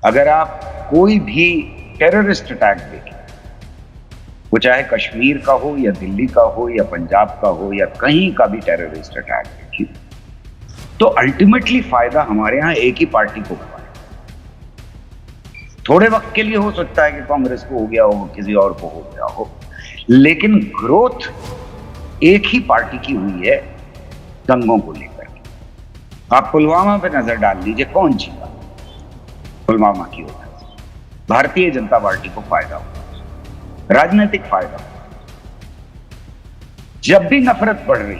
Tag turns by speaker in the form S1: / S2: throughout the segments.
S1: अगर आप कोई भी टेररिस्ट अटैक देखें, वो चाहे कश्मीर का हो या दिल्ली का हो या पंजाब का हो या कहीं का भी टेररिस्ट अटैक देखिए, तो अल्टीमेटली फायदा हमारे यहां एक ही पार्टी को हुआ है। थोड़े वक्त के लिए हो सकता है कि कांग्रेस को हो गया हो, किसी और को हो गया हो, लेकिन ग्रोथ एक ही पार्टी की हुई है दंगों को लेकर। आप पुलवामा पे नजर डाल लीजिए, कौन जीता पुलवामा की वजह से? भारतीय जनता पार्टी को फायदा हुआ, राजनीतिक फायदा हुआ। जब भी नफरत बढ़ रही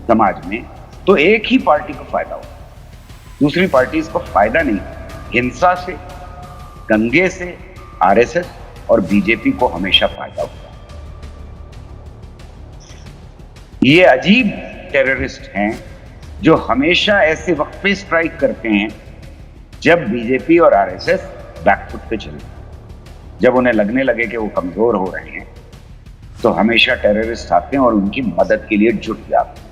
S1: समाज में तो एक ही पार्टी को फायदा हुआ, दूसरी पार्टी को फायदा नहीं। हिंसा से, दंगे से आरएसएस और बीजेपी को हमेशा फायदा हुआ। ये अजीब टेररिस्ट हैं जो हमेशा ऐसे वक्त पे स्ट्राइक करते हैं जब बीजेपी और आरएसएस बैकफुट पे चले, जब उन्हें लगने लगे कि वो कमजोर हो रहे हैं, तो हमेशा टेररिस्ट आते हैं और उनकी मदद के लिए जुट जाते हैं।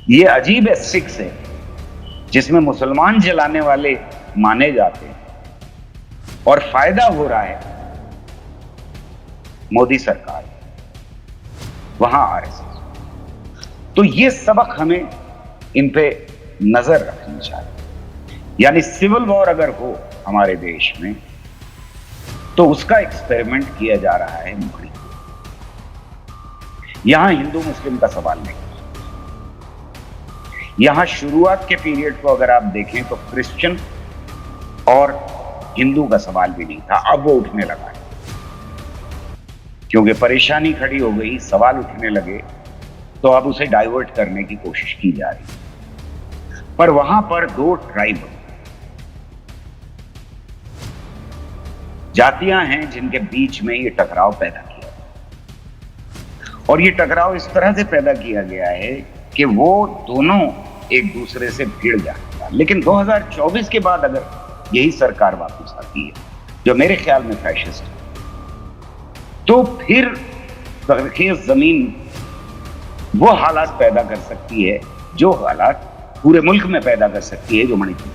S1: ये अजीब एथिक्स है जिसमें मुसलमान जलाने वाले माने जाते हैं और फायदा हो रहा है मोदी सरकार, वहां आरएसएस। तो ये सबक हमें इन पे नजर रखनी चाहिए। यानी सिविल वॉर अगर हो हमारे देश में तो उसका एक्सपेरिमेंट किया जा रहा है मणिपुर। यहां हिंदू मुस्लिम का सवाल नहीं, यहां शुरुआत के पीरियड को अगर आप देखें तो क्रिश्चियन और हिंदू का सवाल भी नहीं था। अब वो उठने लगा है क्योंकि परेशानी खड़ी हो गई, सवाल उठने लगे, तो अब उसे डाइवर्ट करने की कोशिश की जा रही है। पर वहां पर दो ट्राइब जातियां हैं जिनके बीच में ये टकराव पैदा किया, और ये टकराव इस तरह से पैदा किया गया है कि वो दोनों एक दूसरे से भिड़ जाएगा। लेकिन 2024 के बाद अगर यही सरकार वापस आती है, जो मेरे ख्याल में फैशिस्ट है, तो फिर सरखेज जमीन वो हालात पैदा कर सकती है, जो हालात पूरे मुल्क में पैदा कर सकती है, जो मणिपुर में।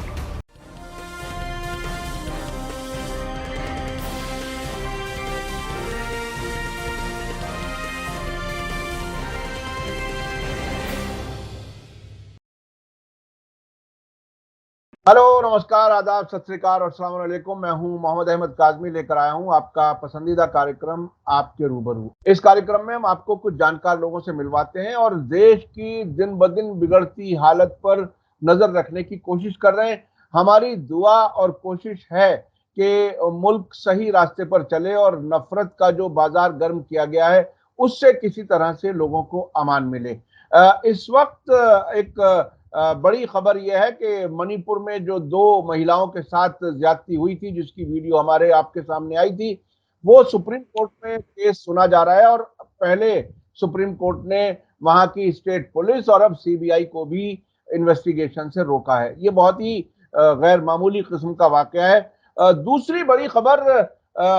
S2: हेलो, नमस्कार, आदाब, सत श्री अकाल और अस्सलाम वालेकुम। मैं हूं मोहम्मद अहमद काज़मी, लेकर आया हूं आपका पसंदीदा कार्यक्रम आपके रूबरू। इस कार्यक्रम में हम आपको कुछ जानकार लोगों से मिलवाते हैं और देश की दिन ब दिन बिगड़ती हालत पर नजर रखने की कोशिश कर रहे हैं। हमारी दुआ और कोशिश है कि मुल्क सही रास्ते पर चले और नफरत का जो बाजार गर्म किया गया है उससे किसी तरह से लोगों को अमान मिले। इस वक्त एक बड़ी खबर यह है कि मणिपुर में जो दो महिलाओं के साथ ज्यादती हुई थी, जिसकी वीडियो हमारे आपके सामने आई थी, वो सुप्रीम कोर्ट में केस सुना जा रहा है। और पहले सुप्रीम कोर्ट ने वहां की स्टेट पुलिस और अब सीबीआई को भी इन्वेस्टिगेशन से रोका है। ये बहुत ही गैर मामूली किस्म का वाकया है। दूसरी बड़ी खबर,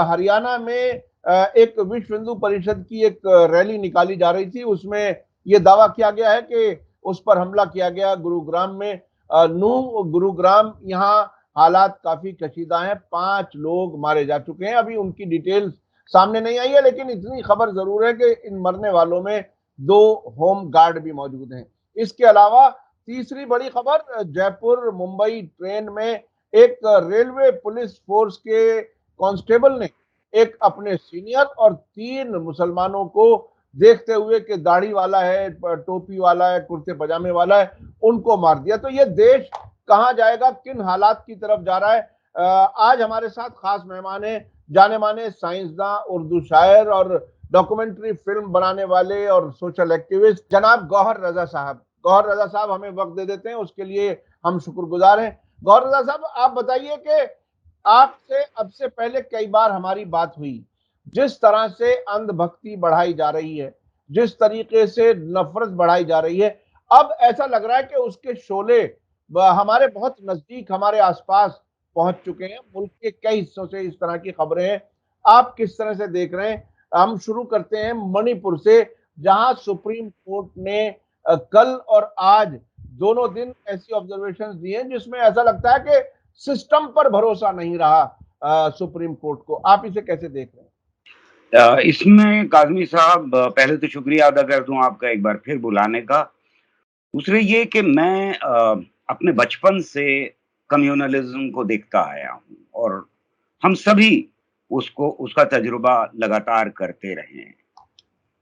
S2: हरियाणा में एक विश्व हिंदू परिषद की एक रैली निकाली जा रही थी। उसमें ये दावा किया गया है कि उस पर हमला किया गया गुरुग्राम में। गुरुग्राम, यहाँ हालात काफी कशीदा हैं, 5 लोग मारे जा चुके हैं। अभी उनकी डिटेल्स सामने नहीं आई है, लेकिन इतनी खबर जरूर है कि इन मरने वालों में 2 होम गार्ड भी मौजूद हैं। इसके अलावा तीसरी बड़ी खबर, जयपुर मुंबई ट्रेन में एक रेलवे पुलिस फोर्स के कांस्टेबल ने एक अपने सीनियर और 3 मुसलमानों को देखते हुए कि दाढ़ी वाला है, टोपी वाला है, कुर्ते पजामे वाला है, उनको मार दिया। तो ये देश कहां जाएगा, किन हालात की तरफ जा रहा है? आज हमारे साथ खास मेहमान हैं, जाने माने साइंसदान, उर्दू शायर और डॉक्यूमेंट्री फिल्म बनाने वाले और सोशल एक्टिविस्ट जनाब गौहर रजा साहब। गौहर रजा साहब हमें वक्त दे देते हैं, उसके लिए हम शुक्रगुजार हैं। गौहर रजा साहब, आप बताइए कि आपसे अब से पहले कई बार हमारी बात हुई, जिस तरह से अंधभक्ति बढ़ाई जा रही है, जिस तरीके से नफरत बढ़ाई जा रही है, अब ऐसा लग रहा है कि उसके शोले हमारे बहुत नजदीक, हमारे आसपास पहुंच चुके हैं। मुल्क के कई हिस्सों से इस तरह की खबरें हैं। आप किस तरह से देख रहे हैं? हम शुरू करते हैं मणिपुर से, जहां सुप्रीम कोर्ट ने कल और आज दोनों दिन ऐसी ऑब्जर्वेशंस दी हैं जिसमें ऐसा लगता है कि सिस्टम पर भरोसा नहीं रहा सुप्रीम कोर्ट को। आप इसे कैसे देख रहे हैं?
S1: इसमें काज़मी साहब, पहले तो शुक्रिया अदा कर दूँ आपका एक बार फिर बुलाने का। दूसरे ये कि मैं अपने बचपन से कम्युनलिज़्म को देखता आया हूँ और हम सभी उसका तजुर्बा लगातार करते रहे हैं।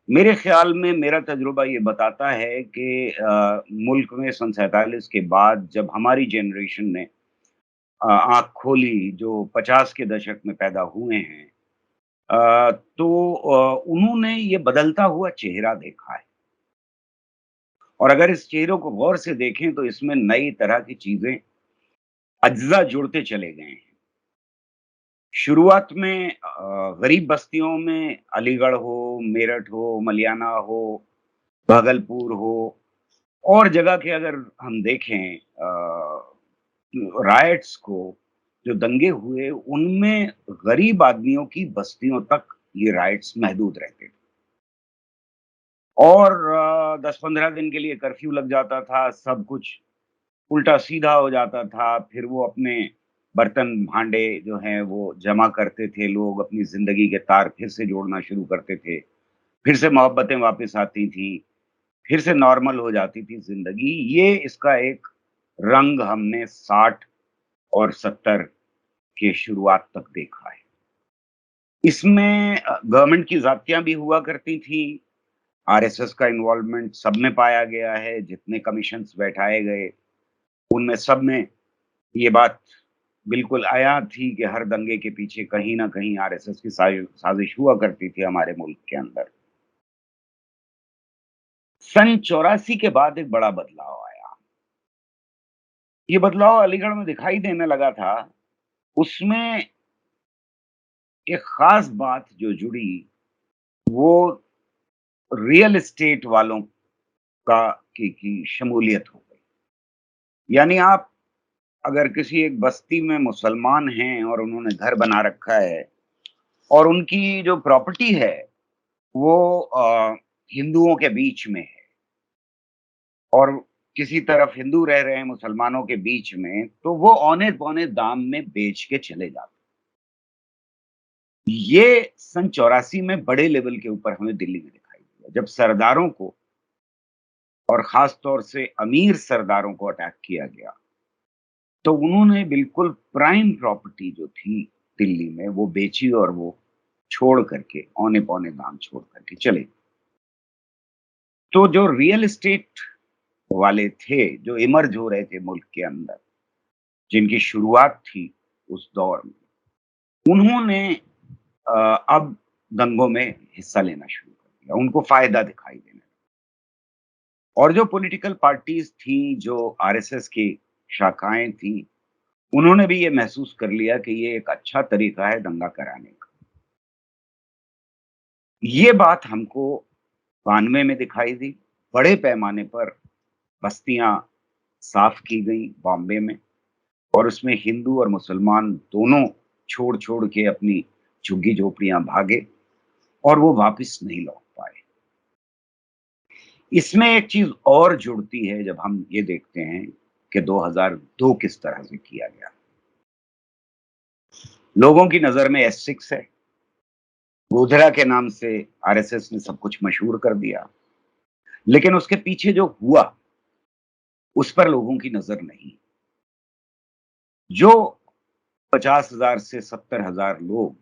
S1: मेरे ख़्याल में मेरा तजुर्बा ये बताता है कि मुल्क में सन 47 के बाद जब हमारी जनरेशन ने आँख खोली, जो 50 के दशक में पैदा हुए हैं, तो उन्होंने ये बदलता हुआ चेहरा देखा है और अगर इस चेहरे को गौर से देखें तो इसमें नई तरह की चीज़ें, अज्ज़ा जुड़ते चले गए हैं। शुरुआत में गरीब बस्तियों में अलीगढ़ हो, मेरठ हो, मलियाना हो, भागलपुर हो और जगह के अगर हम देखें रायट्स को, जो दंगे हुए, उनमें गरीब आदमियों की बस्तियों तक ये राइट्स महदूद रहते थे और 10-15 दिन के लिए कर्फ्यू लग जाता था, सब कुछ उल्टा-सीधा हो जाता था, फिर वो अपने बर्तन-भांडे जो हैं वो जमा करते थे लोग, अपनी ज़िंदगी के तार फिर से जोड़ना शुरू करते थे, फिर से मोहब्बतें वापस आती थीं, फिर से नॉर्मल हो जाती थी ज़िंदगी। ये इसका एक रंग हमने 60 और 70 के शुरुआत तक देखा है। इसमें गवर्नमेंट की ज़्यादतियाँ भी हुआ करती थी, आरएसएस का इन्वॉल्वमेंट सब में पाया गया है, जितने कमीशन्स बैठाए गए, उनमें सब में ये बात बिल्कुल आया थी कि हर दंगे के पीछे कहीं न कहीं आरएसएस की साज़िश हुआ करती थी हमारे मुल्क के अंदर। सन 84 के बाद एक बड़ा बदलाव आया। ये बदलाव अलीगढ़ में दिखाई देने लगा था, उसमें एक ख़ास बात जो जुड़ी, वो रियल एस्टेट वालों का की शमूलियत हो गई। यानी आप अगर किसी एक बस्ती में मुसलमान हैं और उन्होंने घर बना रखा है और उनकी जो प्रॉपर्टी है, वो हिंदुओं के बीच में है और किसी तरफ हिंदू रह रहे हैं मुसलमानों के बीच में, तो वो औने-पौने दाम में बेच के चले जाते। ये सन 84 में बड़े लेवल के ऊपर हमें दिल्ली में दिखाई दिया, जब सरदारों को और ख़ास तौर से अमीर सरदारों को अटैक किया गया, तो उन्होंने बिल्कुल प्राइम प्रॉपर्टी जो थी दिल्ली में, वो बेची और वो छोड़ करके औने-पौने दाम छोड़ करके चले। तो जो रियल एस्टेट वाले थे, जो इमर्ज हो रहे थे मुल्क के अंदर, जिनकी शुरुआत थी उस दौर में, उन्होंने अ, अब दंगों में हिस्सा लेना शुरू कर दिया, उनको फ़ायदा दिखाई देने लगा। और जो पॉलिटिकल पार्टीज़ थीं, जो आरएसएस की शाखाएँ थीं, उन्होंने भी ये महसूस कर लिया कि ये एक अच्छा तरीका है दंगा कराने का। ये बात हमको 92 में दिखाई दी, बड़े पैमाने पर बस्तियाँ साफ़ की गईं बॉम्बे में और उसमें हिंदू और मुसलमान दोनों छोड़-छोड़ के अपनी झुग्गी-झोपड़ियाँ भागे और वो वापस नहीं लौट पाए। इसमें एक चीज़ और जुड़ती है जब हम ये देखते हैं कि 2002 किस तरह से किया गया। लोगों की नज़र में एस-6 है, गोधरा के नाम से आरएसएस ने सब कुछ मशहूर कर दिया, लेकिन उसके पीछे जो हुआ, उस पर लोगों की नज़र नहीं। जो 50,000 से 70,000 लोग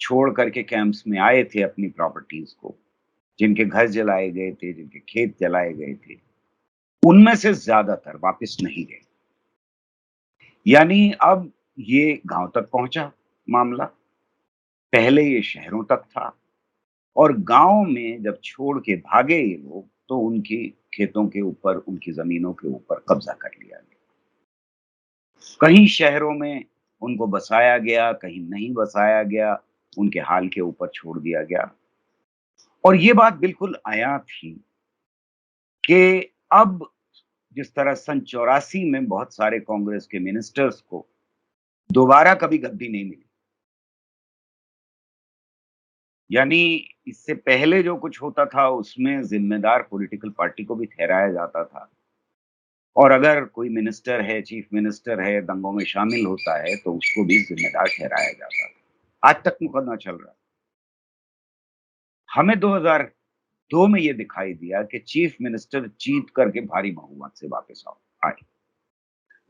S1: छोड़ कर के कैंप्स में आए थे अपनी प्रॉपर्टीज़ को, जिनके घर जलाए गए थे, जिनके खेत जलाए गए थे, उनमें से ज़्यादातर वापस नहीं गए। यानी अब ये गाँव तक पहुँचा मामला, पहले ये शहरों तक था और गाँव में जब छोड़ के भागे ये लोग, तो उनकी खेतों के ऊपर, उनकी ज़मीनों के ऊपर कब्ज़ा कर लिया गया। कहीं शहरों में उनको बसाया गया, कहीं नहीं बसाया गया, उनके हाल के ऊपर छोड़ दिया गया। और ये बात बिल्कुल आया थी कि अब जिस तरह सन 84 में बहुत सारे कांग्रेस के मिनिस्टर्स को दोबारा कभी गद्दी नहीं मिली। यानी इससे पहले जो कुछ होता था उसमें ज़िम्मेदार पॉलिटिकल पार्टी को भी ठहराया जाता था। और अगर कोई मिनिस्टर है, चीफ मिनिस्टर है, दंगों में शामिल होता है तो उसको भी जिम्मेदार ठहराया जाता था। आज तक मुकदमा चल रहा है। हमें 2002 में ये दिखाई दिया कि चीफ मिनिस्टर जीत करके भारी बहुमत से वापस आए।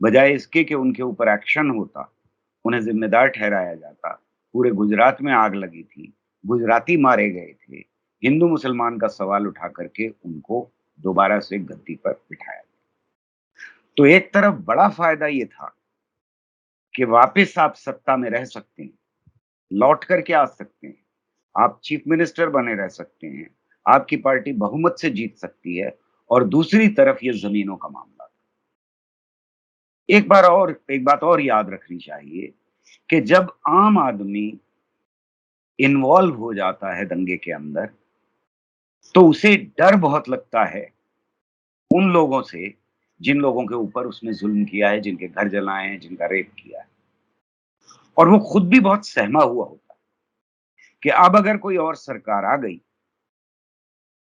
S1: बजाय इसके कि उनके ऊपर एक्शन होता, उन्हें जिम्मेदार ठहराया जाता। पूरे गुजरात में आग लगी थी, गुजराती मारे गए थे, हिंदू मुसलमान का सवाल उठा करके उनको दोबारा से गद्दी पर बिठाया। तो एक तरफ बड़ा फायदा ये था कि वापस आप सत्ता में रह सकते हैं, लौट करके आ सकते हैं, आप चीफ मिनिस्टर बने रह सकते हैं, आपकी पार्टी बहुमत से जीत सकती है। और दूसरी तरफ ये जमीनों का मामला। एक बात और याद रखनी चाहिए कि जब आम आदमी इन्वॉल्व हो जाता है दंगे के अंदर, तो उसे डर बहुत लगता है उन लोगों से जिन लोगों के ऊपर उसने जुल्म किया है, जिनके घर जलाए हैं, जिनका रेप किया है। और वो खुद भी बहुत सहमा हुआ होता है कि अब अगर कोई और सरकार आ गई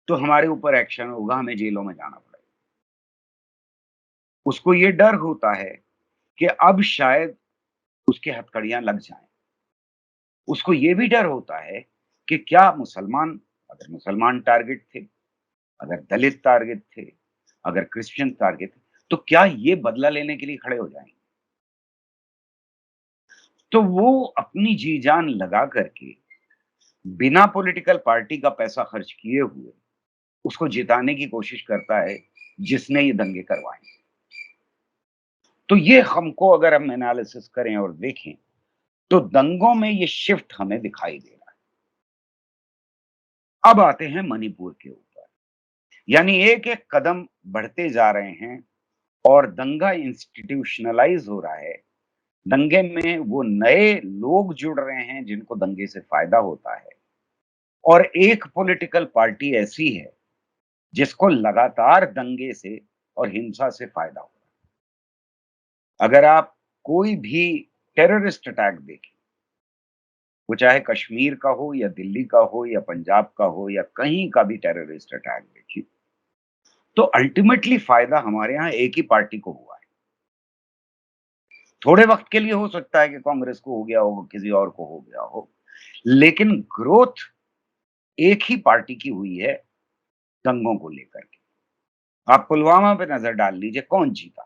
S1: तो हमारे ऊपर एक्शन होगा, हमें जेलों में जाना पड़ेगा। उसको ये डर होता है कि अब शायद उसकी हथकड़ियां लग जाएं। उसको ये भी डर होता है कि क्या मुसलमान, अगर मुसलमान टारगेट थे, अगर दलित टारगेट थे, अगर क्रिश्चियन टारगेट थे, तो क्या ये बदला लेने के लिए खड़े हो जाएंगे। तो वो अपनी जी जान लगा करके बिना पॉलिटिकल पार्टी का पैसा खर्च किए हुए उसको जिताने की कोशिश करता है जिसने ये दंगे करवाए। तो ये हमको अगर हम एनालिसिस करें और देखें तो दंगों में ये शिफ्ट हमें दिखाई दे रहा है। अब आते हैं मणिपुर के ऊपर, यानी एक एक कदम बढ़ते जा रहे हैं और दंगा इंस्टीट्यूशनलाइज हो रहा है। दंगे में वो नए लोग जुड़ रहे हैं जिनको दंगे से फायदा होता है। और एक पॉलिटिकल पार्टी ऐसी है जिसको लगातार दंगे से और हिंसा से फायदा हो रहा है। अगर आप कोई भी टेररिस्ट अटैक देखें, वो चाहे कश्मीर का हो या दिल्ली का हो या पंजाब का हो या कहीं का भी टेररिस्ट अटैक देखिए, तो अल्टीमेटली फायदा हमारे यहाँ एक ही पार्टी को हुआ है। थोड़े वक्त के लिए हो सकता है कि कांग्रेस को हो गया हो, किसी और को हो गया हो, लेकिन ग्रोथ एक ही पार्टी की हुई है दंगों को लेकर के। आप पुलवामा पे नजर डाल लीजिए, कौन जीता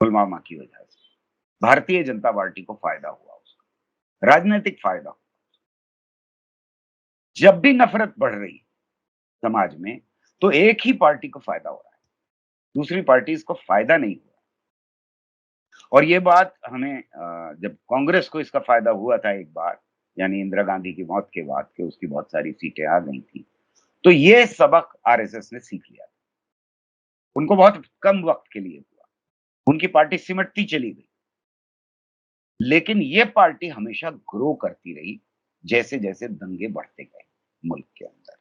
S1: पुलवामा की वजह से? भारतीय जनता पार्टी को फायदा हुआ, उसका राजनीतिक फायदा हुआ। जब भी नफरत बढ़ रही समाज में तो एक ही पार्टी को फायदा हो रहा है, दूसरी पार्टी इसको फायदा नहीं हुआ। और ये बात हमें जब कांग्रेस को इसका फायदा हुआ था एक बार, यानी इंदिरा गांधी की मौत के बाद के उसकी बहुत सारी सीटें आ गई थी, तो ये सबक आरएसएस ने सीख लिया। उनको बहुत कम वक्त के लिए हुआ, उनकी पार्टी सिमटती चली गई, लेकिन ये पार्टी हमेशा ग्रो करती रही जैसे जैसे दंगे बढ़ते गए मुल्क के अंदर।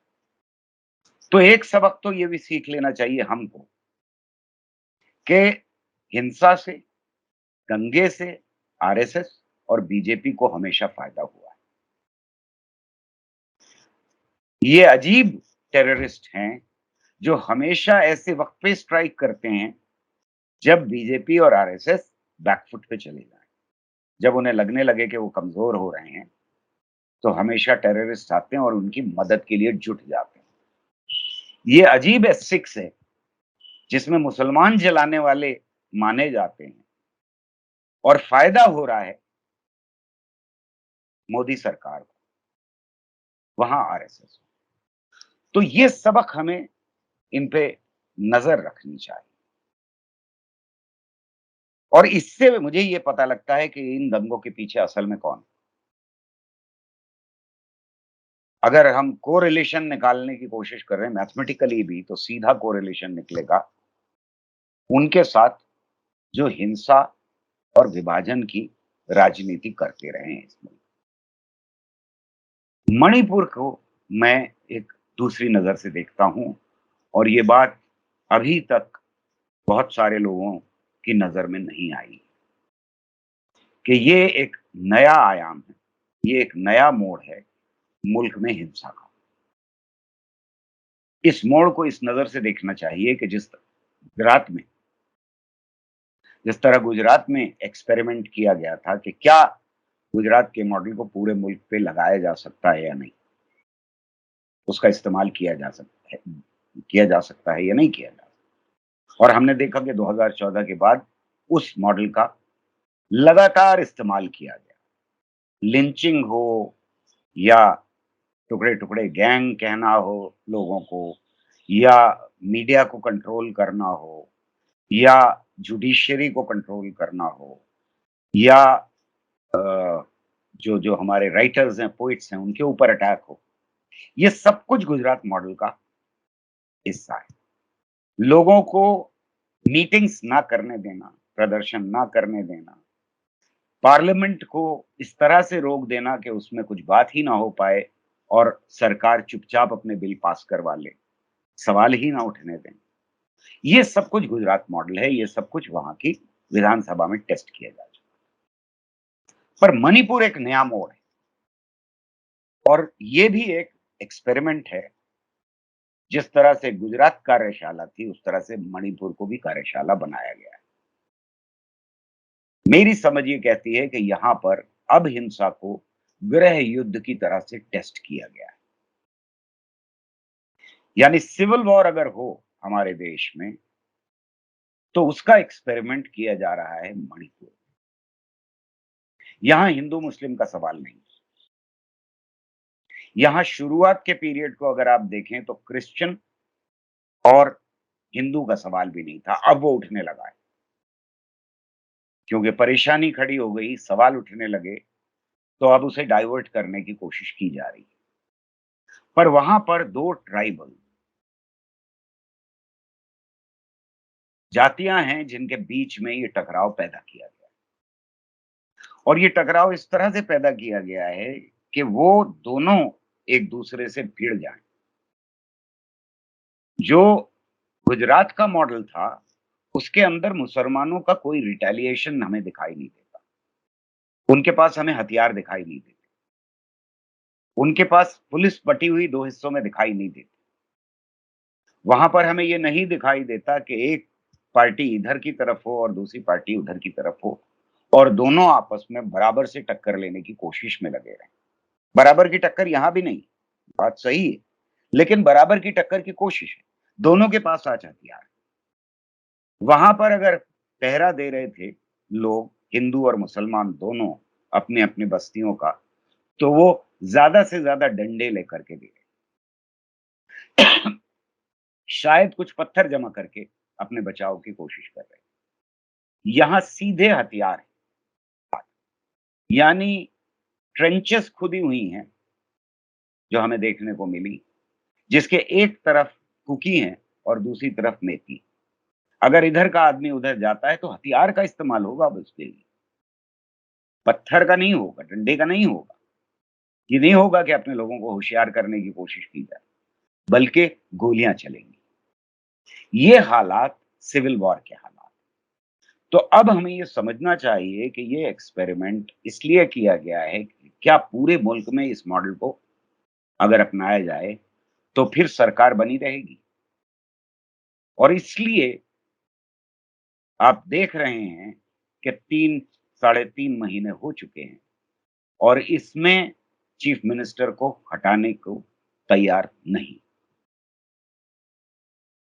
S1: तो एक सबक तो ये भी सीख लेना चाहिए हमको कि हिंसा से, दंगे से आरएसएस और बीजेपी को हमेशा फायदा हुआ है। ये अजीब टेररिस्ट हैं जो हमेशा ऐसे वक्त पे स्ट्राइक करते हैं जब बीजेपी और आरएसएस बैकफुट पे चले जाएं। जब उन्हें लगने लगे कि वो कमजोर हो रहे हैं तो हमेशा टेररिस्ट आते हैं और उनकी मदद के लिए जुट जाते हैं। ये अजीब एथिक्स है जिसमें मुसलमान जलाने वाले माने जाते हैं और फायदा हो रहा है मोदी सरकार को, वहां आरएसएस। तो ये सबक हमें इन पे नजर रखनी चाहिए। और इससे मुझे ये पता लगता है कि इन दंगों के पीछे असल में कौन है। अगर हम कोरिलेशन निकालने की कोशिश कर रहे हैं मैथमेटिकली भी, तो सीधा कोरिलेशन निकलेगा उनके साथ जो हिंसा और विभाजन की राजनीति करते रहे हैं इसमें। मणिपुर को मैं एक दूसरी नजर से देखता हूं और ये बात अभी तक बहुत सारे लोगों की नजर में नहीं आई कि ये एक नया आयाम है, ये एक नया मोड़ है मुल्क में हिंसा का। इस मोड़ को इस नजर से देखना चाहिए कि जिस गुजरात में जिस तरह गुजरात में एक्सपेरिमेंट किया गया था कि क्या गुजरात के मॉडल को पूरे मुल्क पे लगाया जा सकता है या नहीं, उसका इस्तेमाल किया जा सकता है या नहीं किया जा सकता। और हमने देखा कि 2014 के बाद उस मॉडल का लगातार इस्तेमाल किया गया। लिंचिंग हो या टुकड़े-टुकड़े गैंग कहना हो लोगों को, या मीडिया को कंट्रोल करना हो, या जुडिशरी को कंट्रोल करना हो, या जो जो हमारे राइटर्स हैं, पोइट्स हैं, उनके ऊपर अटैक हो, ये सब कुछ गुजरात मॉडल का हिस्सा है। लोगों को मीटिंग्स ना करने देना, प्रदर्शन ना करने देना, पार्लियामेंट को इस तरह से रोक देना कि उसमें कुछ बात ही ना हो पाए और सरकार चुपचाप अपने बिल पास करवा ले, सवाल ही ना उठने दें। ये सब कुछ गुजरात मॉडल है, ये सब कुछ वहां की विधानसभा में टेस्ट किया जा चुका। पर मणिपुर एक नया मोड़ है और ये भी एक एक्सपेरिमेंट है। जिस तरह से गुजरात कार्यशाला थी, उस तरह से मणिपुर को भी कार्यशाला बनाया गया है। मेरी समझ ये कहती है कि यहां पर अब हिंसा को गृह युद्ध की तरह से टेस्ट किया गया है। यानी सिविल वॉर अगर हो हमारे देश में, तो उसका एक्सपेरिमेंट किया जा रहा है मणिपुर। यहां हिंदू मुस्लिम का सवाल नहीं। यहां शुरुआत के पीरियड को अगर आप देखें तो क्रिश्चियन और हिंदू का सवाल भी नहीं था, अब वो उठने लगा है। क्योंकि परेशानी खड़ी हो गई, सवाल उठने लगे, तो अब उसे डाइवर्ट करने की कोशिश की जा रही है। पर वहां पर दो ट्राइबल जातियां हैं जिनके बीच में ये टकराव पैदा किया गया है। और ये टकराव इस तरह से पैदा किया गया है कि वो दोनों एक दूसरे से भिड़ जाएं। जो गुजरात का मॉडल था, उसके अंदर मुसलमानों का कोई रिटेलिएशन हमें दिखाई नहीं देता। उनके पास हमें हथियार दिखाई नहीं देते। उनके पास पुलिस बटी हुई दो हिस्सों में दिखाई नहीं देती। वहां पर हमें ये नहीं दिखाई देता कि एक पार्टी इधर की तरफ हो और दूसरी पार्टी उधर की तरफ हो और दोनों आपस में बराबर से टक्कर लेने की कोशिश में लगे रहें। बराबर की टक्कर यहां भी नहीं, बात सही है, लेकिन बराबर की टक्कर की कोशिश है। दोनों के पास आज हथियार है। वहां पर अगर पहरा दे रहे थे लोग, हिंदू और मुसलमान दोनों, अपने अपने बस्तियों का, तो वो ज्यादा से ज्यादा डंडे लेकर के दे रहे, शायद कुछ पत्थर जमा करके अपने बचाव की कोशिश कर रहे। यहां सीधे हथियार है, यानी ट्रेंचेस खुदी हुई हैं जो हमें देखने को मिली, जिसके एक तरफ कुकी है और दूसरी तरफ मेथी। अगर इधर का आदमी उधर जाता है तो हथियार का इस्तेमाल होगा अब उसके लिए, पत्थर का नहीं होगा, डंडे का नहीं होगा। ये नहीं होगा कि अपने लोगों को होशियार करने की कोशिश की जाए, बल्कि गोलियां चलेंगी। ये हालात सिविल वॉर के हालात। तो अब हमें ये समझना चाहिए कि ये एक्सपेरिमेंट इसलिए किया गया है कि क्या पूरे मुल्क में इस मॉडल को अगर अपनाया जाए तो फिर सरकार बनी रहेगी। और इसलिए आप देख रहे हैं कि 3 साढ़े 3 महीने हो चुके हैं और इसमें चीफ मिनिस्टर को हटाने को तैयार नहीं,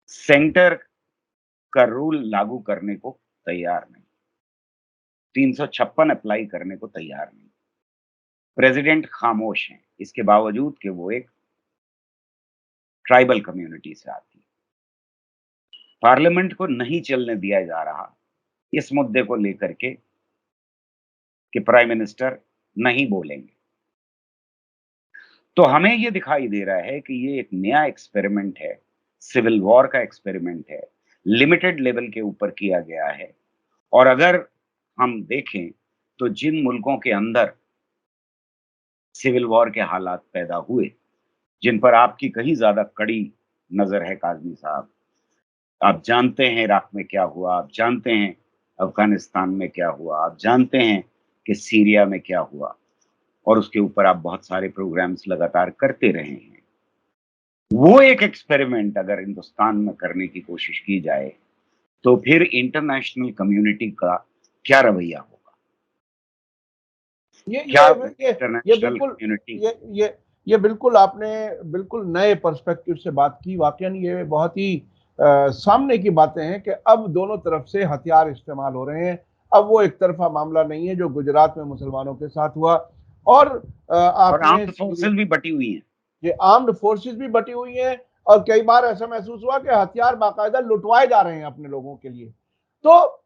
S1: सेंटर का रूल लागू करने को तैयार नहीं, 356 अप्लाई करने को तैयार नहीं। प्रेसिडेंट खामोश हैं, इसके बावजूद कि वो एक ट्राइबल कम्युनिटी से आती है। पार्लियामेंट को नहीं चलने दिया जा रहा इस मुद्दे को लेकर के कि प्राइम मिनिस्टर नहीं बोलेंगे। तो हमें ये दिखाई दे रहा है कि ये एक नया एक्सपेरिमेंट है, सिविल वॉर का एक्सपेरिमेंट है, लिमिटेड लेवल के ऊपर किया गया है। और अगर हम देखें तो जिन मुल्कों के अंदर सिविल वॉर के हालात पैदा हुए, जिन पर आपकी कहीं ज्यादा कड़ी नजर है काजमी साहब, आप जानते हैं इराक में क्या हुआ, आप जानते हैं अफगानिस्तान में क्या हुआ, आप जानते हैं कि सीरिया में क्या हुआ, और उसके ऊपर आप बहुत सारे प्रोग्राम्स लगातार करते रहे हैं। वो एक एक्सपेरिमेंट अगर हिंदुस्तान में करने की कोशिश की जाए तो फिर इंटरनेशनल कम्युनिटी का क्या रवैया होगा?
S2: ये
S1: क्या
S2: ये ये
S1: इंटरनेशनल
S2: बिल्कुल
S1: कम्युनिटी
S2: ये ये ये बिल्कुल आपने बिल्कुल नए पर्सपेक्टिव से बात की। वाकई ये बहुत ही सामने की बातें हैं कि अब दोनों तरफ से हथियार इस्तेमाल हो रहे हैं। अब वो एक तरफा मामला नहीं है जो गुजरात में मुसलमानों के साथ हुआ। और
S1: और
S2: आपने
S1: आर्म्ड फोर्सेस भी बटी हुई हैं।
S2: ये आर्म्ड फोर्सेस भी बटी हुई हैं और कई बार ऐसा महसूस हुआ कि हथियार बाकायदा लुटवाए जा रहे हैं अपने लोगों के लिए। तो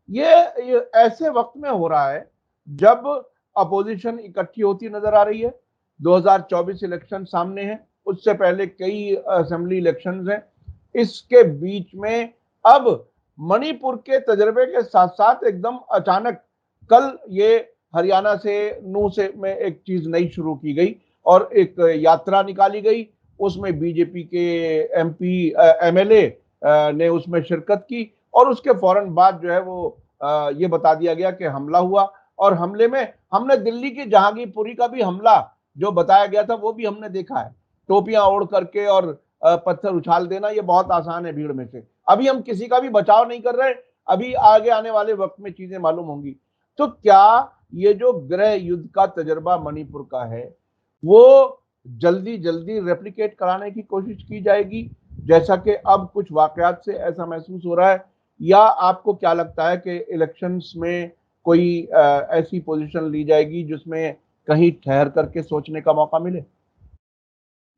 S2: ये ऐसे वक्त में हो रहा है जब अपोजिशन इकट्ठी होती नजर आ रही है। 2024 इलेक्शन सामने है, उससे पहले कई असेंबली इलेक्शंस हैं। इसके बीच में अब मणिपुर के तजर्बे के साथ साथ एकदम अचानक कल ये हरियाणा से नूह से में एक चीज नई शुरू की गई और एक यात्रा निकाली गई। उसमें बीजेपी के एमपी एमएलए ने उसमें शिरकत की और उसके फौरन बाद जो है वो ये बता दिया गया कि हमला हुआ। और हमले में हमने दिल्ली की जहांगीरपुरी का भी हमला जो बताया गया था वो भी हमने देखा है। टोपियां ओढ़ करके और पत्थर उछाल देना ये बहुत आसान है भीड़ में से। अभी हम किसी का भी बचाव नहीं कर रहे। अभी आगे आने वाले वक्त में चीजें मालूम होंगी। तो क्या ये जो गृह युद्ध का तजर्बा मणिपुर का है वो जल्दी जल्दी रेप्लिकेट कराने की कोशिश की जाएगी, जैसा कि अब कुछ वाकयात से ऐसा महसूस हो रहा है? या आपको क्या लगता है कि इलेक्शंस में कोई ऐसी पोजीशन ली जाएगी जिसमें कहीं ठहर करके सोचने का मौका मिले?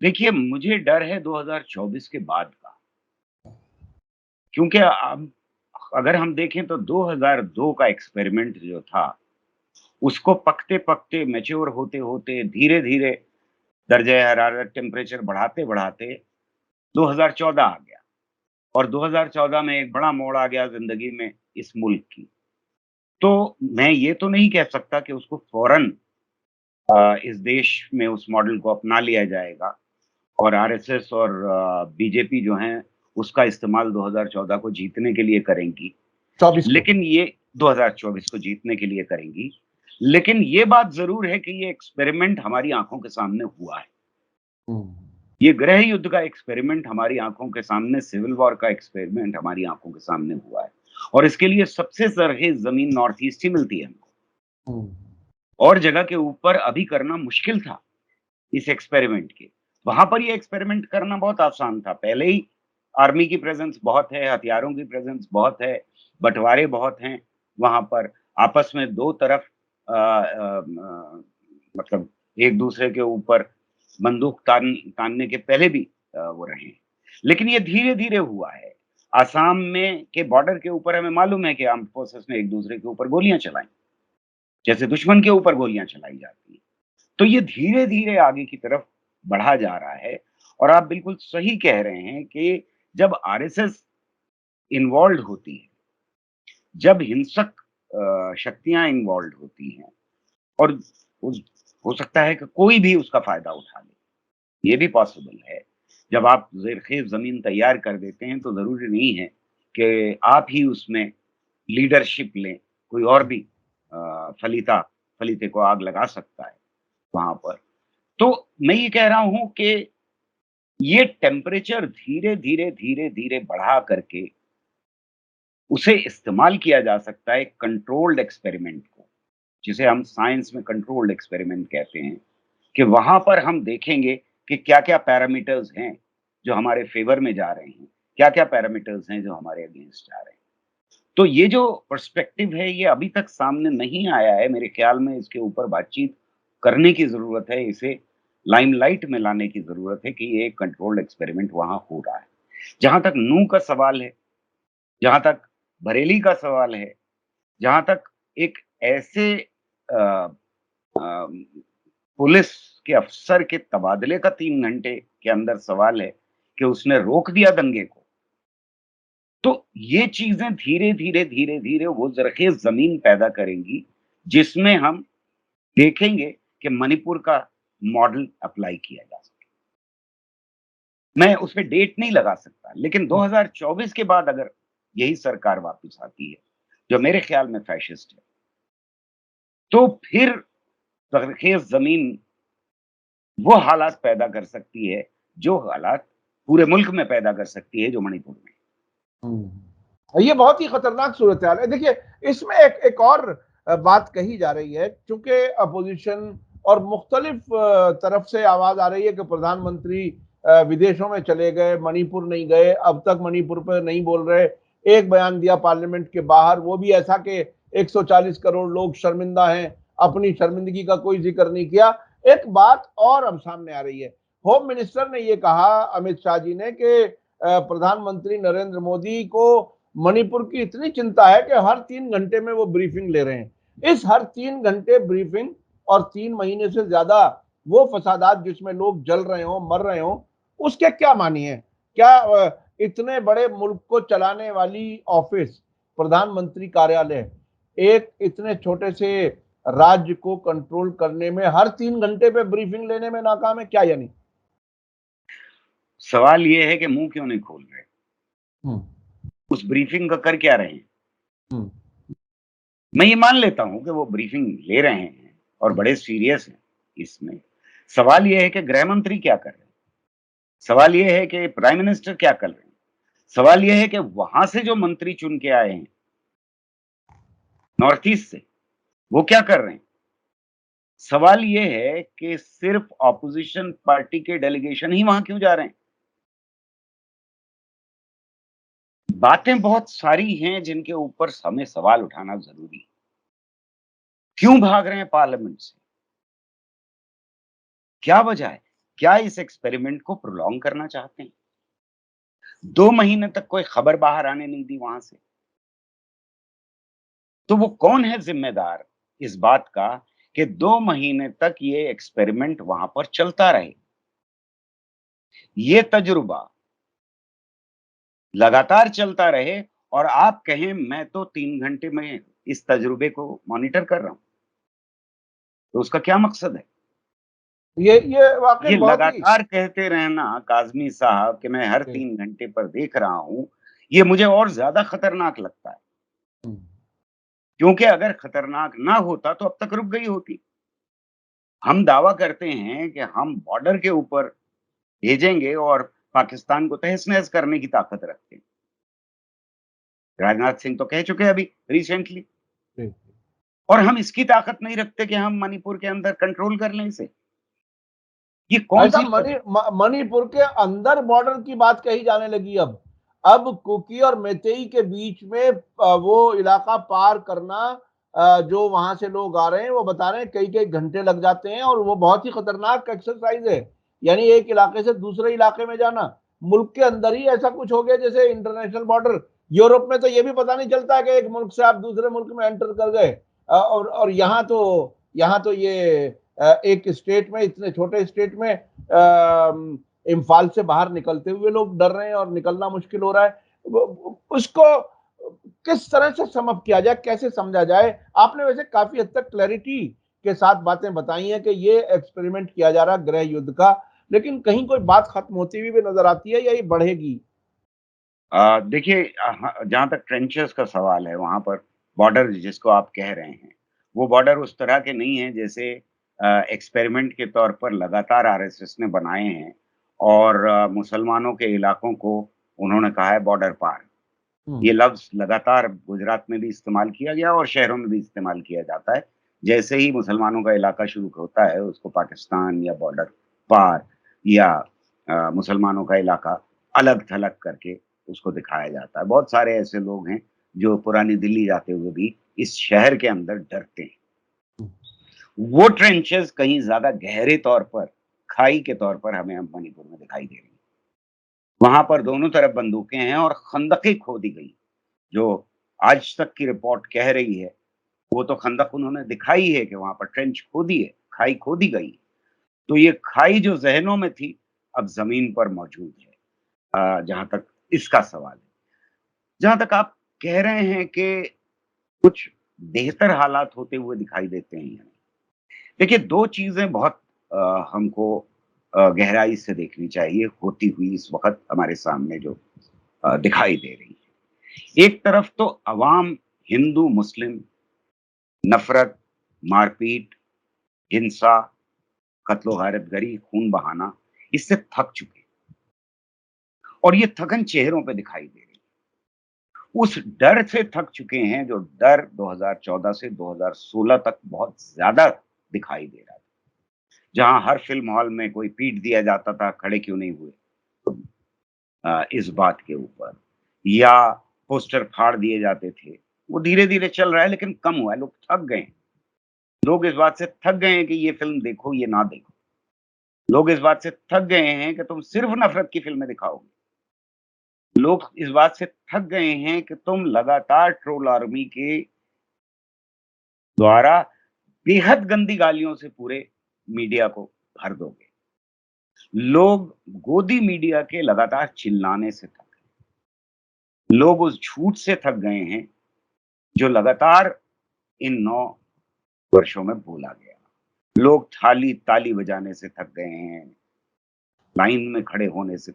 S1: देखिए, मुझे डर है 2024 के बाद का, क्योंकि अब अगर हम देखें तो 2002 का एक्सपेरिमेंट जो था, उसको पकते-पकते, मैच्योर होते-होते, धीरे-धीरे दर्जे हरारत, टेम्परेचर बढ़ाते-बढ़ाते 2014 आ गया और 2014 में एक बड़ा मोड़ आ गया ज़िंदगी में इस मुल्क की। तो मैं ये तो नहीं कह सकता कि उसको फ़ौरन इस देश में उस मॉडल को अपना लिया जाएगा और आरएसएस और बीजेपी जो हैं, उसका इस्तेमाल 2014 को जीतने के लिए करेंगी।
S2: 24 को।
S1: लेकिन ये 2024 को जीतने के लिए करेंगी। लेकिन ये बात ज़रूर है कि ये एक्सपेरिमेंट हमारी आँखों के सामने हुआ है।
S2: हम्म।
S1: ये गृह युद्ध का एक्सपेरिमेंट हमारी आँखों के सामने, सिविल वॉर का एक्सपेरिमेंट हमारी आँखों के सामने हुआ है और इसके लिए सबसे सरखेज़ ज़मीन नॉर्थ ईस्ट ही मिलती है हमको।
S2: हम्म।
S1: और जगह के ऊपर अभी करना मुश्किल था इस एक्सपेरिमेंट के। वहाँ पर ये एक्सपेरिमेंट करना बहुत आसान था। पहले ही आर्मी की प्रेज़ेंस बहुत है, हथियारों की प्रेज़ेंस बहुत है, बँटवारे बहुत हैं वहाँ पर। आपस में 2 तरफ मतलब एक-दूसरे के ऊपर बंदूक तानने के पहले भी वो रहे हैं। लेकिन ये धीरे-धीरे हुआ है। आसाम में के बॉर्डर के ऊपर हमें मालूम है कि आर्म्ड फोर्सेस ने एक-दूसरे के ऊपर गोलियाँ चलाई, जैसे दुश्मन के ऊपर गोलियाँ चलाई जाती हैं। तो ये धीरे-धीरे आगे की तरफ बढ़ा जा रहा है और आप बिल्कुल सही कह रहे हैं कि जब आरएसएस इन्वॉल्व्ड होती है, जब हिंसक शक्तियाँ इन्वॉल्व्ड होती हैं और उस हो सकता है कि कोई भी उसका फ़ायदा उठा ले, ये भी पॉसिबल है। जब आप ज़ेरख़ेज़ ज़मीन तैयार कर देते हैं, तो ज़रूरी नहीं है कि आप ही उसमें लीडरशिप लें, कोई और भी फलीते को आग लगा सकता है वहाँ पर। तो मैं ये कह रहा हूँ कि ये टेम्परेचर धीरे-धीरे, धीरे-धीरे बढ़ा करके उसे इस्तेमाल किया जा सकता है कंट्रोल्ड एक्सपेरिमेंट को, जिसे हम साइंस में कंट्रोल्ड एक्सपेरिमेंट कहते हैं, कि वहाँ पर हम देखेंगे कि क्या-क्या पैरामीटर्स हैं, जो हमारे फ़ेवर में जा रहे हैं, क्या-क्या पैरामीटर्स हैं, जो हमारे अगेंस्ट जा रहे हैं। तो ये जो पर्सपेक्टिव है, ये अभी तक सामने नहीं आया है। मेरे ख़्याल में इसके ऊपर बातचीत करने की ज़रूरत है, इसे लाइमलाइट में लाने की ज़रूरत है कि ये एक कंट्रोल्ड एक्सपेरिमेंट वहाँ हो रहा है। जहाँ तक नूह का सवाल है, जहाँ तक बरेली का सवाल है, जहाँ तक एक ऐसे अ अ, पुलिस के अफ़सर के तबादले का 3 घंटे के अंदर सवाल है कि उसने रोक दिया दंगे को। तो ये चीज़ें धीरे-धीरे, धीरे-धीरे वो ज़रख़ेज़ ज़मीन पैदा करेंगी, जिसमें हम देखेंगे कि मणिपुर का मॉडल अप्लाई किया जा सके। मैं उसपे डेट नहीं लगा सकता, लेकिन 2024 के बाद अगर यही सरकार वापस आती है, जो मेरे ख़्याल में फ़ैसिस्ट है, तो फिर ज़रख़ेज़ ज़मीन वो हालात पैदा कर सकती है, जो हालात पूरे मुल्क में पैदा कर सकती है, जो मणिपुर में।
S2: हम्म। ये बहुत ही खतरनाक सूरत हाल है। देखिए, इसमें एक और बात कही जा रही है, चूंकि अपोजिशन और मुख्तलिफ तरफ से आवाज आ रही है कि प्रधानमंत्री विदेशों में चले गए, मणिपुर नहीं गए, अब तक मणिपुर पर नहीं बोल रहे। एक बयान दिया पार्लियामेंट के बाहर, वो भी ऐसा कि 140 करोड़ लोग शर्मिंदा हैं, अपनी शर्मिंदगी का कोई जिक्र नहीं किया। एक बात और अब सामने आ रही है, होम मिनिस्टर ने ये कहा, अमित शाह जी ने, कि प्रधानमंत्री नरेंद्र मोदी को मणिपुर की इतनी चिंता है कि हर 3 घंटे में वो ब्रीफिंग ले रहे हैं। इस हर 3 घंटे ब्रीफिंग और 3 महीने से ज्यादा वो फसादात जिसमें लोग जल रहे हो, मर रहे हो, उसके क्या मानी है? क्या इतने बड़े मुल्क को चलाने वाली ऑफिस, प्रधानमंत्री कार्यालय, एक इतने छोटे से राज्य को कंट्रोल करने में हर 3 घंटे पे ब्रीफिंग लेने में नाकाम है क्या? यानी
S1: सवाल ये है कि मुंह क्यों नहीं खोल रहे?
S2: हम्म
S1: उस ब्रीफिंग का कर क्या रहे हैं?
S2: हम्म
S1: मैं ये मान लेता हूं कि वो ब्रीफिंग ले रहे हैं और
S2: हम्म
S1: बड़े सीरियस हैं इसमें। सवाल ये है कि गृह मंत्री क्या कर रहे हैं? सवाल ये है कि प्राइम मिनिस्टर क्या कर रहे हैं? सवाल ये है कि वहां से जो मंत्री चुन के आए हैं नॉर्थ ईस्ट से, वो क्या कर रहे हैं? सवाल ये है कि सिर्फ ऑपोजिशन पार्टी के डेलीगेशन ही वहां क्यों जा रहे हैं? बातें बहुत सारी हैं जिनके ऊपर हमें सवाल उठाना जरूरी है। क्यों भाग रहे हैं पार्लियामेंट से? क्या वजह है? क्या इस एक्सपेरिमेंट को प्रोलॉन्ग करना चाहते हैं? 2 महीने तक कोई खबर बाहर आने नहीं दी वहां से। तो वो कौन है जिम्मेदार इस बात का कि 2 महीने तक ये एक्सपेरिमेंट वहां पर चलता रहे? ये तजुर्बा लगातार चलता रहे और आप कहें मैं तो 3 घंटे में इस तजुर्बे को मॉनिटर कर रहा हूं, तो उसका क्या मकसद है?
S2: ये वाकई
S1: ये
S2: बहुत ही
S1: लगातार कहते रहना काज़मी साहब कि मैं हर 3 घंटे पर देख रहा हूं, ये मुझे और ज्यादा खतरनाक लगता है।
S2: हम्म,
S1: क्योंकि अगर खतरनाक ना होता तो अब तक रुक गई होती। हम दावा करते हैं कि हम बॉर्डर के ऊपर भेजेंगे और पाकिस्तान को तहस-नहस करने की ताकत रखते हैं। राजनाथ सिंह तो कह चुके हैं अभी रिसेंटली।
S2: जी।
S1: और हम इसकी ताकत नहीं रखते कि हम मणिपुर के अंदर कंट्रोल कर लें इसे। ये
S2: भाई
S1: कौन-सी
S2: साहब, मणिपुर के अंदर बॉर्डर की बात कही जाने लगी अब कुकी और मेतेई के बीच में वो इलाका पार करना, जो वहां से लोग आ रहे हैं वो बता रहे हैं कई कई घंटे लग जाते हैं और वो बहुत ही खतरनाक एक्सरसाइज है। यानी एक इलाके से दूसरे इलाके में जाना, मुल्क के अंदर ही ऐसा कुछ हो गया जैसे इंटरनेशनल बॉर्डर। यूरोप में तो ये भी पता नहीं चलता कि एक मुल्क से आप दूसरे मुल्क में एंटर कर गए। और यहाँ तो ये एक स्टेट में, इतने छोटे स्टेट में इम्फाल से बाहर निकलते हुए लोग डर रहे हैं और निकलना मुश्किल हो रहा है। उसको किस तरह से समझ किया जाए, कैसे समझा जाए? आपने वैसे काफी हद तक क्लैरिटी के साथ बातें बताई हैं कि ये एक्सपेरिमेंट किया जा रहा गृह युद्ध का, लेकिन कहीं कोई बात खत्म होती हुई भी नजर आती है या ये बढ़ेगी?
S1: देखिए, जहाँ तक ट्रेंचेस का सवाल है, वहाँ पर बॉर्डर जिसको आप कह रहे हैं, वो बॉर्डर उस तरह के नहीं हैं जैसे एक्सपेरिमेंट के तौर पर लगातार आरएसएस ने बनाए हैं और मुसलमानों के इलाकों को उन्होंने कहा है बॉर्डर पार।
S2: हम्म
S1: ये लफ्ज़ लगातार गुजरात में भी इस्तेमाल किया गया और शहरों में भी इस्तेमाल किया जाता है। जैसे ही मुसलमानों का इलाका शुरू होता है, उसको पाकिस्तान या बॉर्डर पार या मुसलमानों का इलाका अलग-थलग करके उसको दिखाया जाता है। बहुत सारे ऐसे लोग हैं, जो पुरानी दिल्ली जाते हुए भी इस शहर के अंदर डरते हैं। वो ट्रेंचेज़ कहीं ज़्यादा गहरे तौर पर, खाई के तौर पर हमें अब मणिपुर में दिखाई दे रही हैं। वहाँ पर दोनों तरफ बंदूकें हैं और खंदकें खोदी गई। जो आज तक की रिपोर्ट कह रही है, वो तो खंदक उन्होंने दिखाई है कि वहाँ पर ट्रेंच खोदी है, खाई खोदी गई। तो ये खाई जो ज़हनों में थी, अब ज़मीन पर मौजूद है। जहाँ तक इसका सवाल है। जहाँ तक आप कह रहे हैं कि कुछ बेहतर हालात होते हुए दिखाई देते हैं या नहीं। देखिए 2 चीज़ें बहुत हमको गहराई से देखनी चाहिए, होती हुई इस वक़्त हमारे सामने जो दिखाई दे रही है। एक तरफ तो अवाम हिंदू-मुस्लिम नफ़रत, मारपीट, हिंसा, कत्लो-गारतगरी, खून बहाना, इससे थक चुके हैं और ये थकन चेहरों पे दिखाई दे रही है। उस डर से थक चुके हैं जो डर 2014 से 2016 तक बहुत ज्यादा दिखाई दे रहा था। जहां हर फिल्म हॉल में कोई पीट दिया जाता था, खड़े क्यों नहीं हुए इस बात के ऊपर, या पोस्टर फाड़ दिए जाते थे। वो धीरे-धीरे चल रहा है लेकिन कम हुआ है, लोग थक गए हैं। लोग इस बात से थक गए हैं कि ये फ़िल्म देखो, ये ना देखो। लोग इस बात से थक गए हैं कि तुम सिर्फ़ नफ़रत की फ़िल्में दिखाओगे। लोग इस बात से थक गए हैं कि तुम लगातार ट्रोल आर्मी के द्वारा बेहद गंदी गालियों से पूरे मीडिया को भर दोगे। लोग गोदी मीडिया के लगातार चिल्लाने से थक गए। लोग उस झूठ से थक गए हैं, जो लगातार इन 9 वर्षों में बोला गया। लोग ताली बजाने से थक गए हैं, लाइन में खड़े होने से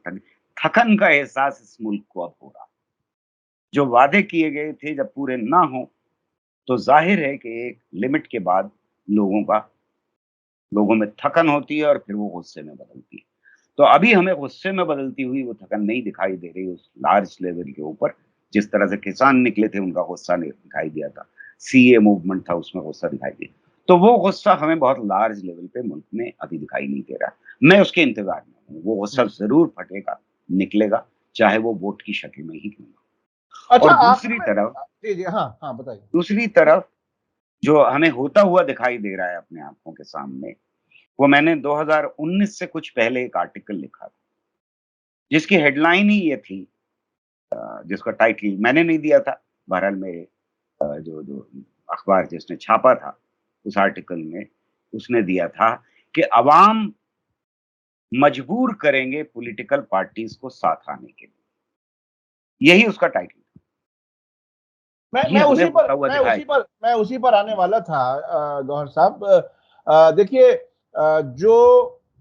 S1: थकन का एहसास इस मुल्क को अब हो रहा है। जो वादे किए गए थे जब पूरे ना हों, तो ज़ाहिर है कि एक लिमिट के बाद लोगों में थकन होती है और फिर वो गुस्से में बदलती है। तो अभी हमें गुस्से में बदलती हुई वो थकन नहीं दिखाई दे रही उस लार्ज लेवल के ऊपर, जिस तरह से किसान निकले थे उनका गुस्सा नहीं दिखाई दिया था। सीए मूवमेंट था उसमें गुस्सा दिखाई दिया। तो वो गुस्सा हमें बहुत लार्ज लेवल पे मुल्क में अभी दिखाई नहीं दे रहा। मैं उसके इंतज़ार में हूँ। वो गुस्सा ज़रूर फटेगा, निकलेगा, चाहे वो वोट की शक्ल में ही क्यों ना हो।
S2: अच्छा
S1: और
S2: आखिर में जी, जी। हाँ, हाँ, बताइए।
S1: दूसरी तरफ जो हमें होता हुआ दिखाई दे रहा है अपने आँखों के सामने, वो मैंने 2019 से कुछ पहले एक आर्टिकल लिखा था, जिसकी हेडलाइन ही ये थी, जिसका टाइटल मैंने नहीं दिया था, बहरहाल मेरे जो जो अखबार जिसने छापा था, उस आर्टिकल में उसने दिया था कि अवाम मजबूर करेंगे पॉलिटिकल पार्टीज़ को साथ आने के लिए। यही उसका टाइटल था। ये हमें होता हुआ दिखाई दे
S2: मैं उसी पर आने वाला था गौहर साहब। देखिए जो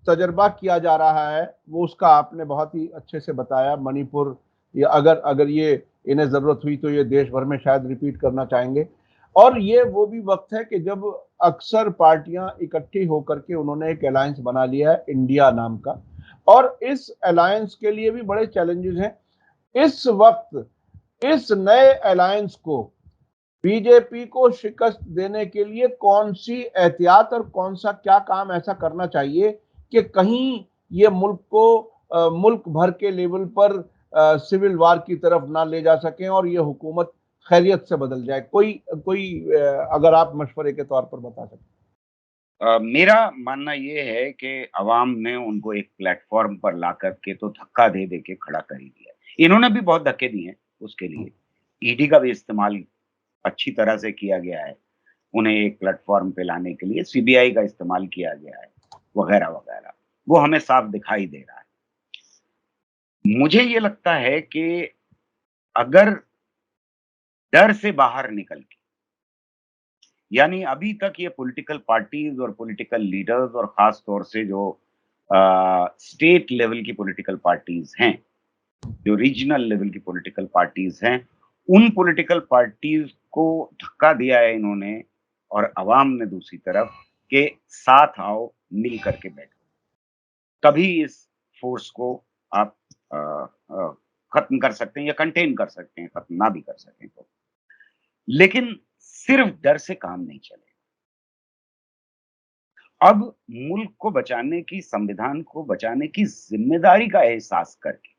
S2: तजर्बा किया जा रहा है वो उसका आपने बहुत ही अच्छे से बताया। मणिपुर या अगर अगर ये इन्हें ज़रूरत हुई तो ये देश भर में शायद रिपीट करना चाहेंगे। और ये वो भी वक़्त है कि जब अक्सर पार्टियाँ इकट्ठी होकर के उन्होंने एक अलायंस बना लिया है इंडिया नाम का, और इस अलायंस के लिए भी बड़े चैलेंजेस हैं। इस वक़्त इस नए अलायंस को बीजेपी को शिकस्त देने के लिए कौन-सी एहतियात और कौन-सा क्या काम ऐसा करना चाहिए कि कहीं ये मुल्क को मुल्क भर के लेवल पर सिविल वार की तरफ ना ले जा सकें और ये हुकूमत खैरियत से बदल जाए? कोई कोई अगर आप मशवरे के तौर पर बता सकें।
S1: मेरा मानना ये है कि अवाम ने उनको एक प्लेटफ़ॉर्म पर ला कर के तो धक्का दे के खड़ा कर ही दिया है। इन्होंने भी बहुत धक्के दिए हैं उसके
S2: हुँ,
S1: लिए। ईडी का भी इस्तेमाल अच्छी तरह से किया गया है, उन्हें एक प्लेटफ़ॉर्म पे लाने के लिए सीबीआई का इस्तेमाल किया गया है, वग़ैरह-वग़ैरह। वो हमें साफ दिखाई दे रहा है। मुझे ये लगता है कि अगर डर से बाहर निकल के, यानी अभी तक ये पॉलिटिकल पार्टीज़ और पॉलिटिकल लीडर्स और ख़ास तौर से जो स्टेट लेवल की पॉलिटिकल पार्टीज़ हैं, जो रीजनल लेवल की पॉलिटिकल पार्टीज़ हैं, उन पॉलिटिकल पार्टीज़ को धक्का दिया है इन्होंने और अवाम ने दूसरी तरफ के साथ आओ, मिल कर के बैठो। तभी इस फ़ोर्स को आप अ ख़त्म कर सकते हैं या कंटेन कर सकते हैं, ख़त्म ना भी कर सकें तो। लेकिन सिर्फ़ डर से काम नहीं चलेगा। अब मुल्क को बचाने की, संविधान को बचाने की ज़िम्मेदारी का एहसास करके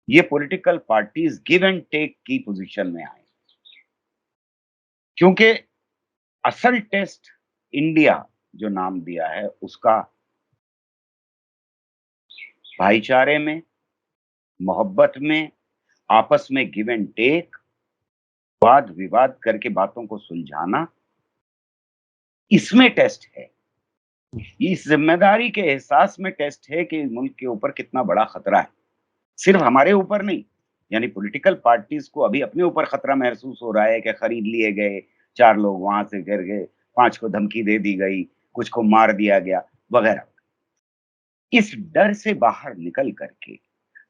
S1: ये political parties give and take की पोज़ीशन में आए। क्योंकि असल टेस्ट इंडिया जो नाम दिया है उसका भाईचारे में, मोहब्बत में, आपस में गिव एंड टेक, वाद-विवाद करके बातों को सुलझाना, इसमें टेस्ट है। इस ज़िम्मेदारी के एहसास में टेस्ट है कि मुल्क के ऊपर कितना बड़ा खतरा है। सिर्फ़ हमारे ऊपर नहीं, यानी पॉलिटिकल पार्टीज़ को अभी अपने ऊपर खतरा महसूस हो रहा है कि खरीद लिए गए, 4 लोग वहाँ से गिर गए, 5 को धमकी दे दी गई, कुछ को मार दिया गया, वग़ैरह। इस डर से बाहर निकल कर के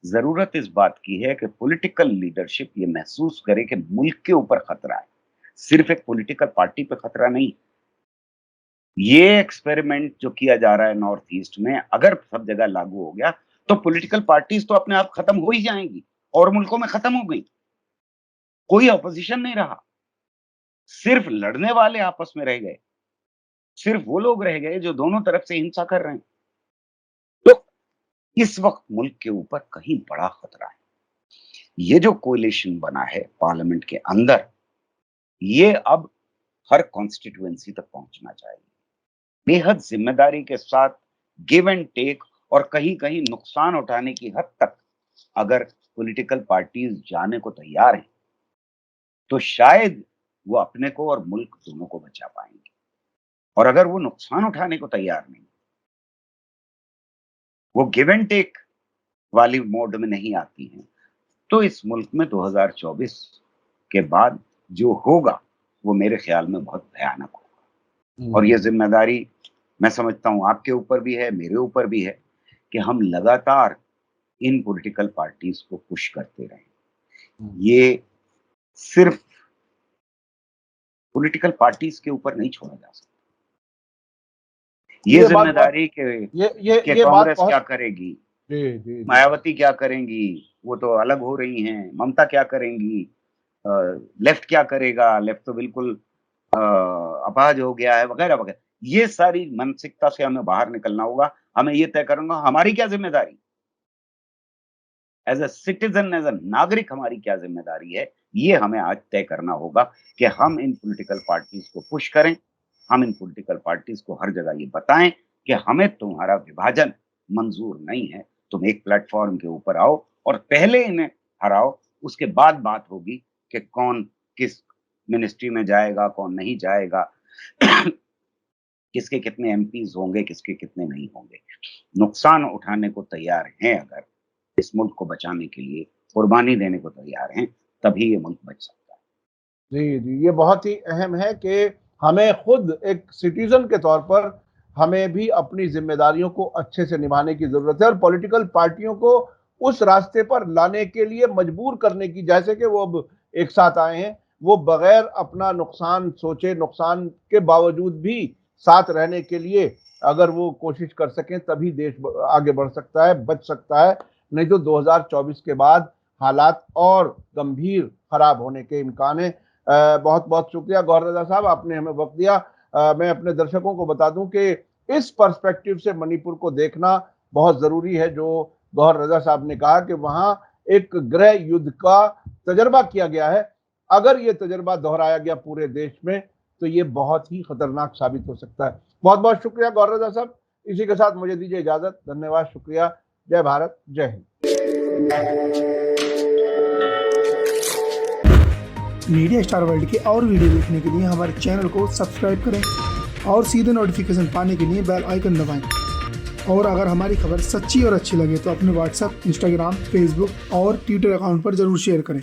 S1: ज़रूरत इस बात की है कि पॉलिटिकल लीडरशिप ये महसूस करे कि मुल्क के ऊपर खतरा है, सिर्फ़ एक पॉलिटिकल पार्टी पे खतरा नहीं। ये एक्सपेरिमेंट जो किया जा रहा है नॉर्थ ईस्ट में, अगर सब जगह लागू हो गया, तो पॉलिटिकल पार्टीज़ तो अपने आप खत्म हो ही जाएँगी और मुल्कों में खत्म हो गई। कोई ऑपोजिशन नहीं रहा, सिर्फ लड़ने वाले आपस में रह गए, सिर्फ वो लोग रह गए जो दोनों तरफ से हिंसा कर रहे हैं। तो इस वक्त मुल्क के ऊपर कहीं बड़ा खतरा है। ये जो कोalition बना है पार्लियामेंट के अंदर, ये अब हर कॉन्स्टिट्यूएंसी तक पहुंचना चाहिए। बेहद जिम्मेदारी के साथ गिव एंड टेक और कहीं-कहीं नुकसान उठाने की हद तक अगर पॉलिटिकल पार्टीज जाने को तैयार हैं, तो शायद वो अपने को और मुल्क दोनों को बचा पाएंगे। और अगर वो नुकसान उठाने को तैयार नहीं, वो गिव एंड टेक वाली मोड में नहीं आती हैं, तो इस मुल्क में 2024 के बाद जो होगा वो मेरे ख्याल में बहुत भयानक होगा। और ये जिम्मेदारी मैं समझता हूं आपके ऊपर भी है, मेरे ऊपर भी है कि हम लगातार इन पॉलिटिकल पार्टीज को पुश करते रहें। ये सिर्फ पॉलिटिकल पार्टीज के ऊपर नहीं छोड़ा जा सकता। ये जिम्मेदारी के कांग्रेस क्या करेगी,
S2: जी।
S1: मायावती क्या करेंगी, वो तो अलग हो रही हैं, ममता क्या करेंगी, लेफ्ट क्या करेगा, लेफ्ट तो बिल्कुल अपाहज हो गया है, वगैरह वगैरह। ये सारी मानसिकता से हमें बाहर निकलना होगा। हमें ये तय करना हमारी क्या जिम्मेदारी, as a citizen, as a नागरिक हमारी क्या जिम्मेदारी है, ये हमें आज तय करना होगा कि हम इन पॉलिटिकल पार्टीज को पुश करें, हम इन पॉलिटिकल पार्टीज को हर जगह ये बताएं कि हमें तुम्हारा विभाजन मंजूर नहीं है, तुम एक प्लेटफॉर्म के ऊपर आओ और पहले इन्हें हराओ, उसके बाद बात होगी कि कौन किस मिनिस्ट्री में जाएगा, कौन नहीं जाएगा, किसके कितने एमपीज होंगे, किसके कितने नहीं होंगे। नुकसान उठाने को तैयार हैं, अगर इस मुल्क को बचाने के लिए कुर्बानी देने को तैयार हैं, तभी ये मुल्क बच सकता है।
S2: जी, ये बहुत ही अहम है कि हमें खुद एक सिटीजन के तौर पर हमें भी अपनी जिम्मेदारियों को अच्छे से निभाने की जरूरत है और पॉलिटिकल पार्टियों को उस रास्ते पर लाने के लिए मजबूर करने की, जैसे कि वो अब एक साथ आए हैं, वो बगैर अपना नुकसान सोचे, नुकसान के बावजूद भी साथ रहने के लिए अगर वो कोशिश कर सकें तभी देश आगे बढ़ सकता है, बच सकता है। नहीं तो 2024 के बाद हालात और गंभीर खराब होने के इम्कान है। बहुत बहुत शुक्रिया गौहर रजा साहब, आपने हमें वक्त दिया। मैं अपने दर्शकों को बता दूं कि इस पर्सपेक्टिव से मणिपुर को देखना बहुत जरूरी है। जो गौहर रजा साहब ने कहा कि वहां एक गृह युद्ध का तजर्बा किया गया है, अगर ये तजर्बा दोहराया गया पूरे देश में तो ये बहुत ही खतरनाक साबित हो सकता है। बहुत बहुत शुक्रिया गौहर रजा साहब। इसी के साथ मुझे दीजिए इजाजत। धन्यवाद, शुक्रिया। जय भारत, जय हिंद।
S3: मीडिया स्टार वर्ल्ड के और वीडियो देखने के लिए हमारे चैनल को सब्सक्राइब करें और सीधे नोटिफिकेशन पाने के लिए बेल आइकन दबाएं। और अगर हमारी खबर सच्ची और अच्छी लगे तो अपने व्हाट्सएप, इंस्टाग्राम, फेसबुक और ट्विटर अकाउंट पर जरूर शेयर करें।